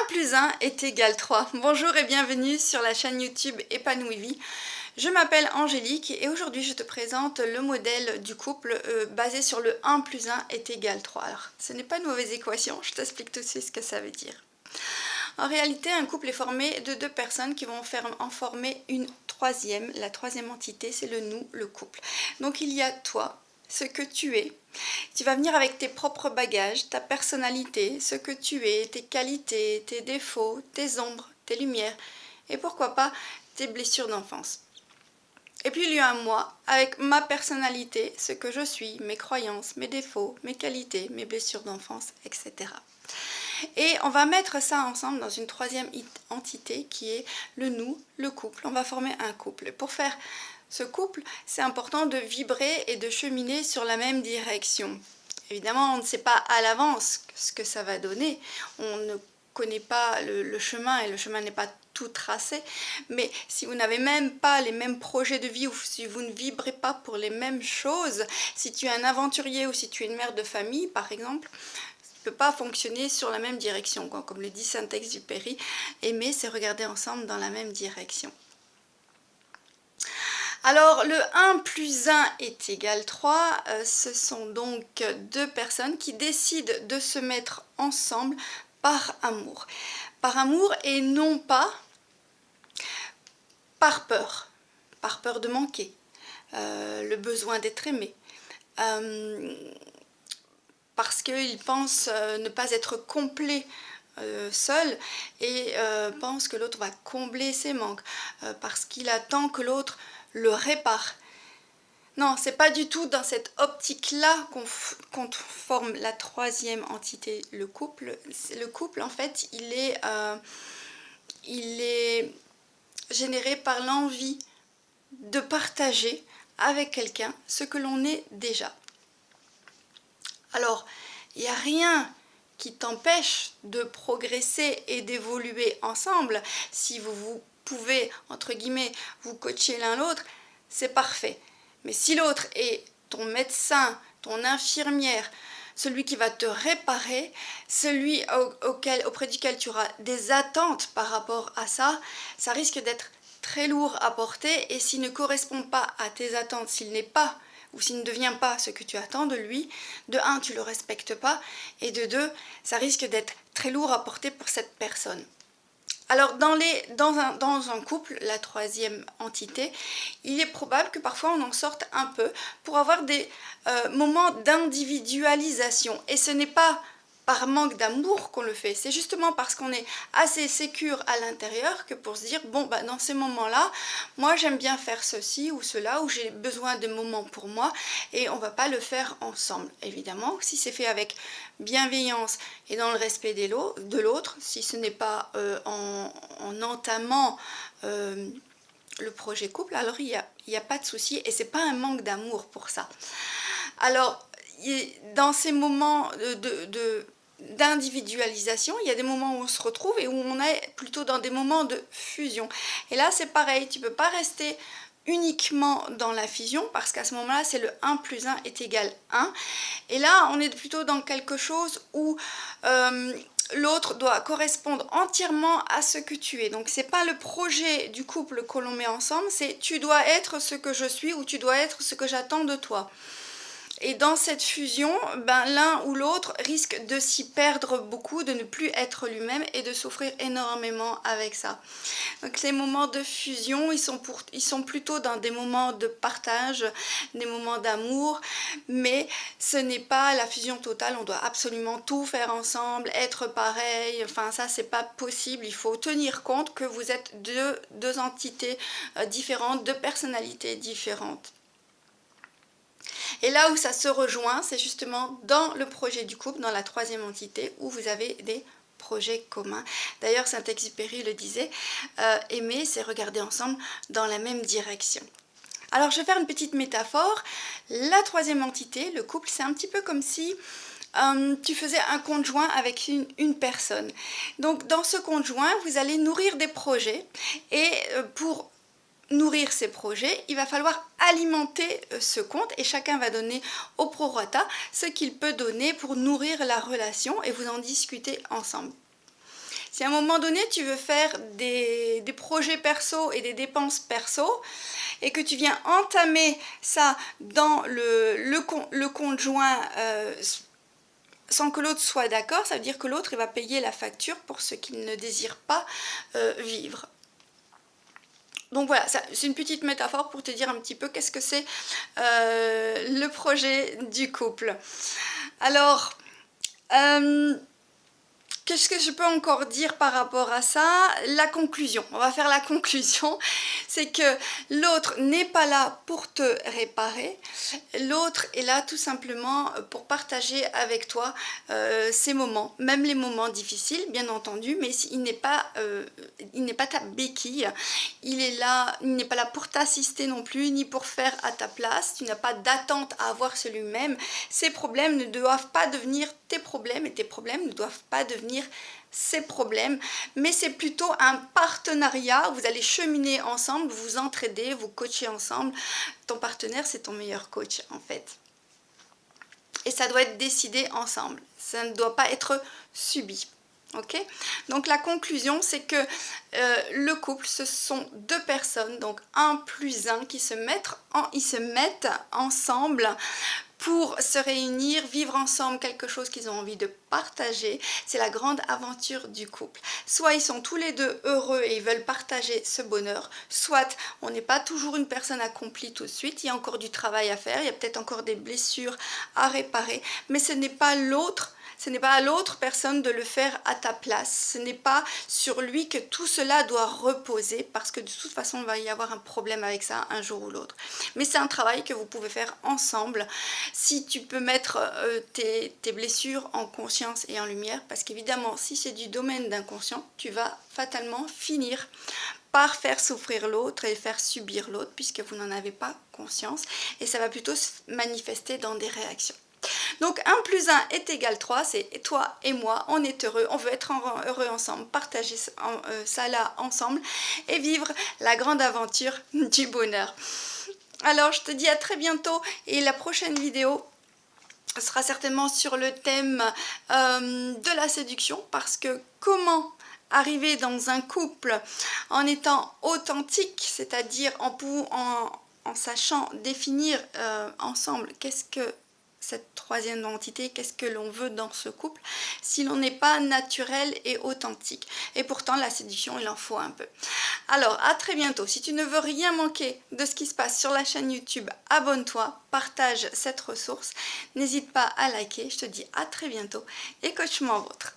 1 plus 1 est égal 3. Bonjour et bienvenue sur la chaîne YouTube Épanouie Vie. Je m'appelle Angélique et aujourd'hui je te présente le modèle du couple basé sur le 1 plus 1 est égal 3. Alors, ce n'est pas une mauvaise équation, je t'explique tout de suite ce que ça veut dire. En réalité, un couple est formé de deux personnes qui vont en former une troisième. La troisième entité, c'est le nous, le couple. Donc il y a toi, ce que tu es. Tu vas venir avec tes propres bagages, ta personnalité, ce que tu es, tes qualités, tes défauts, tes ombres, tes lumières et pourquoi pas tes blessures d'enfance. Et puis il y a un moi avec ma personnalité, ce que je suis, mes croyances, mes défauts, mes qualités, mes blessures d'enfance, etc. Et on va mettre ça ensemble dans une troisième entité qui est le nous, le couple. On va former un couple. Et pour faire ce couple, c'est important de vibrer et de cheminer sur la même direction. Évidemment, on ne sait pas à l'avance ce que ça va donner. On ne connaît pas le chemin et le chemin n'est pas tout tracé. Mais si vous n'avez même pas les mêmes projets de vie ou si vous ne vibrez pas pour les mêmes choses, si tu es un aventurier ou si tu es une mère de famille, par exemple, ne peut pas fonctionner sur la même direction, quoi. Comme le dit Saint-Exupéry, aimer c'est regarder ensemble dans la même direction. Alors le 1 plus 1 est égal 3, ce sont donc deux personnes qui décident de se mettre ensemble par amour. Par amour et non pas par peur de manquer, le besoin d'être aimé. Parce qu'ils pensent ne pas être complets seul et pense que l'autre va combler ses manques, parce qu'il attend que l'autre le répare. Non, c'est pas du tout dans cette optique-là qu'on forme la troisième entité, le couple. Le couple, en fait, il est généré par l'envie de partager avec quelqu'un ce que l'on est déjà. Alors, il n'y a rien qui t'empêche de progresser et d'évoluer ensemble. Si vous pouvez, entre guillemets, vous coacher l'un l'autre, c'est parfait. Mais si l'autre est ton médecin, ton infirmière, celui qui va te réparer, celui auprès duquel tu auras des attentes par rapport à ça, ça risque d'être très lourd à porter et s'il ne correspond pas à tes attentes, s'il n'est pas ou s'il ne devient pas ce que tu attends de lui, de 1, tu ne le respectes pas, et de 2, ça risque d'être très lourd à porter pour cette personne. Alors dans un couple, la troisième entité, il est probable que parfois on en sorte un peu pour avoir des moments d'individualisation. Et ce n'est pas par manque d'amour qu'on le fait, c'est justement parce qu'on est assez sécure à l'intérieur que pour se dire, bon, bah, dans ces moments-là, moi j'aime bien faire ceci ou cela, ou j'ai besoin de moments pour moi, et on ne va pas le faire ensemble. Évidemment, si c'est fait avec bienveillance et dans le respect de l'autre, si ce n'est pas en entamant le projet couple, alors il n'y a pas de souci, et c'est pas un manque d'amour pour ça. Alors, dans ces moments d'individualisation, il y a des moments où on se retrouve et où on est plutôt dans des moments de fusion. Et là, c'est pareil, tu ne peux pas rester uniquement dans la fusion parce qu'à ce moment-là, c'est le 1 plus 1 est égal 1. Et là, on est plutôt dans quelque chose où l'autre doit correspondre entièrement à ce que tu es. Donc, ce n'est pas le projet du couple que l'on met ensemble, c'est tu dois être ce que je suis ou tu dois être ce que j'attends de toi. Et dans cette fusion, ben, l'un ou l'autre risque de s'y perdre beaucoup, de ne plus être lui-même et de souffrir énormément avec ça. Donc les moments de fusion, ils sont plutôt dans des moments de partage, des moments d'amour, mais ce n'est pas la fusion totale, on doit absolument tout faire ensemble, être pareil, enfin ça c'est pas possible, il faut tenir compte que vous êtes deux entités différentes, deux personnalités différentes. Et là où ça se rejoint, c'est justement dans le projet du couple, dans la troisième entité, où vous avez des projets communs. D'ailleurs, Saint-Exupéry le disait, aimer, c'est regarder ensemble dans la même direction. Alors, je vais faire une petite métaphore. La troisième entité, le couple, c'est un petit peu comme si tu faisais un conjoint avec une personne. Donc, dans ce conjoint, vous allez nourrir des projets et pour nourrir ces projets, il va falloir alimenter ce compte et chacun va donner au prorata ce qu'il peut donner pour nourrir la relation et vous en discuter ensemble. Si à un moment donné tu veux faire des projets perso et des dépenses perso et que tu viens entamer ça dans le conjoint sans que l'autre soit d'accord, ça veut dire que l'autre il va payer la facture pour ce qu'il ne désire pas vivre. Donc voilà, c'est une petite métaphore pour te dire un petit peu qu'est-ce que c'est le projet du couple. Alors, qu'est-ce que je peux encore dire par rapport à ça? La conclusion, on va faire la conclusion, c'est que l'autre n'est pas là pour te réparer, l'autre est là tout simplement pour partager avec toi ses moments, même les moments difficiles bien entendu, mais il n'est pas ta béquille, il n'est pas là pour t'assister non plus, ni pour faire à ta place, tu n'as pas d'attente à avoir sur lui-même, ses problèmes ne doivent pas devenir tes problèmes et tes problèmes ne doivent pas devenir ses problèmes, mais c'est plutôt un partenariat où vous allez cheminer ensemble, vous entraider, vous coacher ensemble. Ton partenaire, c'est ton meilleur coach en fait. Et ça doit être décidé ensemble, ça ne doit pas être subi. Ok, donc la conclusion c'est que le couple ce sont deux personnes, donc 1+1 qui se mettent ensemble pour se réunir, vivre ensemble quelque chose qu'ils ont envie de partager. C'est la grande aventure du couple. Soit ils sont tous les deux heureux et ils veulent partager ce bonheur, soit on n'est pas toujours une personne accomplie tout de suite, il y a encore du travail à faire, il y a peut-être encore des blessures à réparer, mais ce n'est pas l'autre. Ce n'est pas à l'autre personne de le faire à ta place. Ce n'est pas sur lui que tout cela doit reposer parce que de toute façon, il va y avoir un problème avec ça un jour ou l'autre. Mais c'est un travail que vous pouvez faire ensemble si tu peux mettre tes blessures en conscience et en lumière parce qu'évidemment, si c'est du domaine d'inconscient, tu vas fatalement finir par faire souffrir l'autre et faire subir l'autre puisque vous n'en avez pas conscience et ça va plutôt se manifester dans des réactions. Donc 1+1 est égal 3, c'est toi et moi, on est heureux, on veut être heureux ensemble, partager ça là ensemble et vivre la grande aventure du bonheur. Alors je te dis à très bientôt et la prochaine vidéo sera certainement sur le thème de la séduction parce que comment arriver dans un couple en étant authentique, c'est-à-dire en sachant définir ensemble qu'est-ce que cette troisième entité, qu'est-ce que l'on veut dans ce couple, si l'on n'est pas naturel et authentique. Et pourtant, la séduction, il en faut un peu. Alors, à très bientôt. Si tu ne veux rien manquer de ce qui se passe sur la chaîne YouTube, abonne-toi, partage cette ressource. N'hésite pas à liker. Je te dis à très bientôt et coach-moi vôtre.